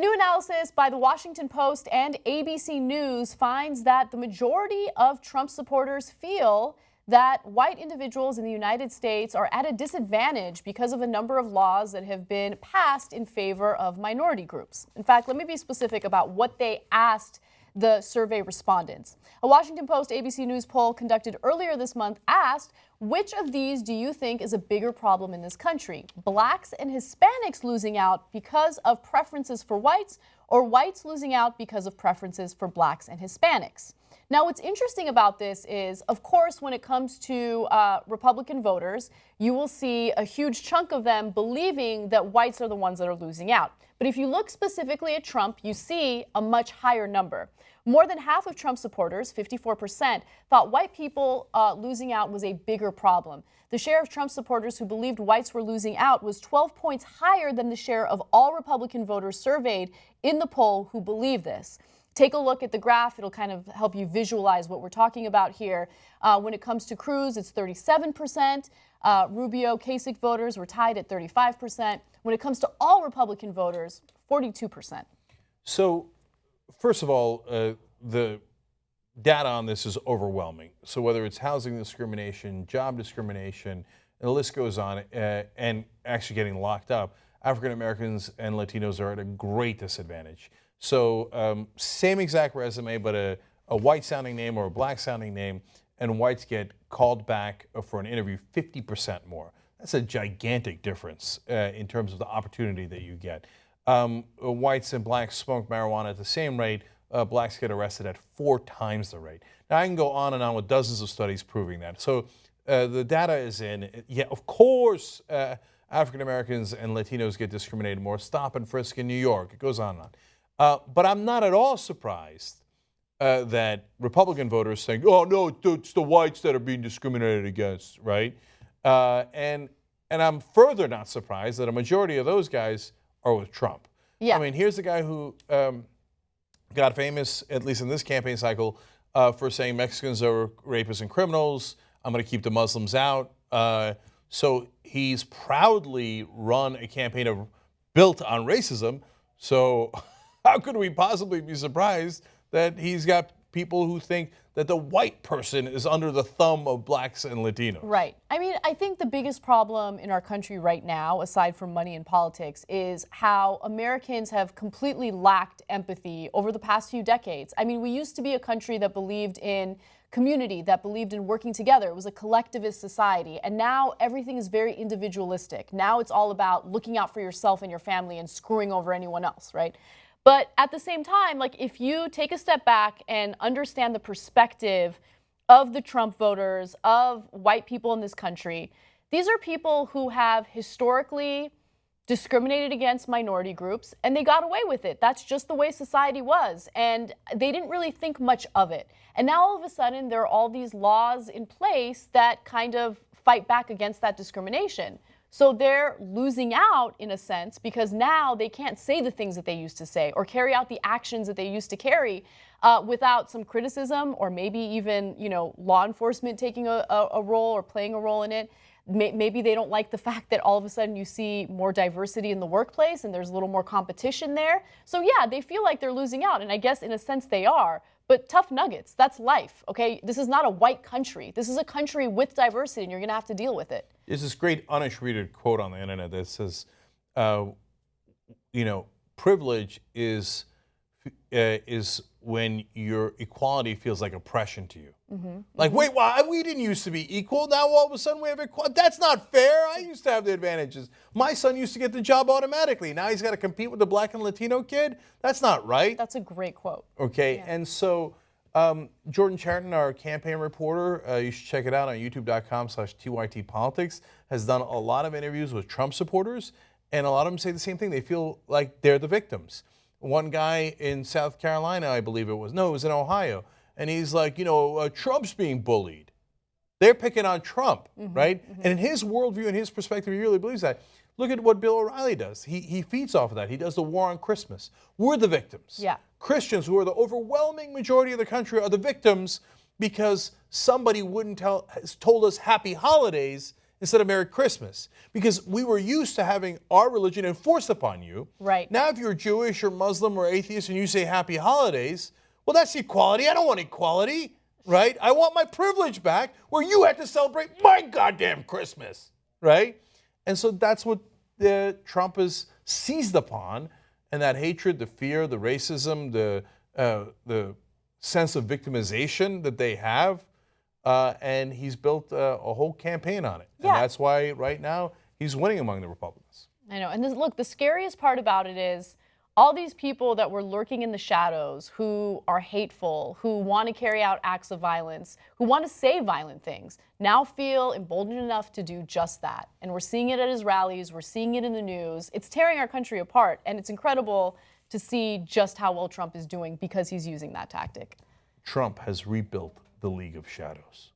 new analysis by the Washington Post and ABC News finds that the majority of Trump supporters feel that white individuals in the United States are at a disadvantage because of a number of laws that have been passed in favor of minority groups. In fact, let me be specific about what they asked the survey respondents. A Washington Post ABC News poll conducted earlier this month asked, which of these do you think is a bigger problem in this country? Blacks and Hispanics losing out because of preferences for whites, or whites losing out because of preferences for blacks and Hispanics? Now, what's interesting about this is, of course, when it comes to Republican voters, you will see a huge chunk of them believing that whites are the ones that are losing out. But if you look specifically at Trump, you see a much higher number. More than half of Trump supporters, 54%, thought white people losing out was a bigger problem. The share of Trump supporters who believed whites were losing out was 12 points higher than the share of all Republican voters surveyed in the poll who believe this. Take a look at the graph. It'll kind of help you visualize what we're talking about here. When it comes to Cruz, it's 37%. Rubio, Kasich voters were tied at 35%. When it comes to all Republican voters, 42%. So, first of all, the data on this is overwhelming. So whether it's housing discrimination, job discrimination, and the list goes on, and actually getting locked up, African Americans and Latinos are at a great disadvantage. So same exact resume, but a white-sounding name or a black-sounding name, and whites get called back for an interview 50% more. That's a gigantic difference in terms of the opportunity that you get. Whites and blacks smoke marijuana at the same rate. Blacks get arrested at 4 times the rate. Now, I can go on and on with dozens of studies proving that. So the data is in. Yeah, of course, African Americans and Latinos get discriminated more. Stop and frisk in New York. It goes on and on. But I'm not at all surprised that Republican voters saying, "Oh no, it's the whites that are being discriminated against," right? And I'm further not surprised that a majority of those guys are with Trump. Yeah. I mean, here's the guy who got famous, at least in this campaign cycle, for saying Mexicans are rapists and criminals. I'm going to keep the Muslims out. So he's proudly run a campaign built on racism. So how could we possibly be surprised that he's got people who think that the white person is under the thumb of blacks and Latinos? Right. I mean, I think the biggest problem in our country right now, aside from money and politics, is how Americans have completely lacked empathy over the past few decades. I mean, we used to be a country that believed in community, that believed in working together. It was a collectivist society. And now everything is very individualistic. Now it's all about looking out for yourself and your family and screwing over anyone else, right? But at the same time, like, if you take a step back and understand the perspective of the Trump voters, of white people in this country, these are people who have historically discriminated against minority groups, and they got away with it. That's just the way society was, and they didn't really think much of it. And now all of a sudden, there are all these laws in place that kind of fight back against that discrimination. So they're losing out, in a sense, because now they can't say the things that they used to say or carry out the actions that they used to carry without some criticism, or maybe even, law enforcement taking a role or playing a role in it. Maybe they don't like the fact that all of a sudden you see more diversity in the workplace and there's a little more competition there. So yeah, they feel like they're losing out, and I guess in a sense they are. But tough nuggets, that's life, okay? This is not a white country. This is a country with diversity, and you're going to have to deal with it. There's this great unattributed quote on the internet that says, privilege is when your equality feels like oppression to you. Mm-hmm. Like, wait, why? We didn't used to be equal. Now all of a sudden we have equality. That's not fair. I used to have the advantages. My son used to get the job automatically. Now he's got to compete with the black and Latino kid. That's not right. That's a great quote. Okay, yeah. And so Jordan Chariton, our campaign reporter, you should check it out on youtube.com/TYTpolitics, has done a lot of interviews with Trump supporters, and a lot of them say the same thing. They feel like they're the victims. One guy in South Carolina, I believe it was in Ohio, and he's like, Trump's being bullied. They're picking on Trump, right? Mm-hmm. And in his worldview and his perspective, he really believes that. Look at what Bill O'Reilly does. He feeds off of that. He does the war on Christmas. We're the victims. Yeah. Christians, who are the overwhelming majority of the country, are the victims because somebody told us happy holidays instead of Merry Christmas, because we were used to having our religion enforced upon you. Right. Now, if you're Jewish or Muslim or atheist and you say Happy Holidays, well, that's equality. I don't want equality, right? I want my privilege back where you had to celebrate my goddamn Christmas, right? And so that's what Trump has seized upon, and that hatred, the fear, the racism, the sense of victimization that they have, and he's built a whole campaign on it. Yeah. And that's why right now he's winning among the Republicans. I know. And look, the scariest part about it is all these people that were lurking in the shadows, who are hateful, who want to carry out acts of violence, who want to say violent things, now feel emboldened enough to do just that. And we're seeing it at his rallies. We're seeing it in the news. It's tearing our country apart. And it's incredible to see just how well Trump is doing because he's using that tactic. Trump has rebuilt the League of Shadows.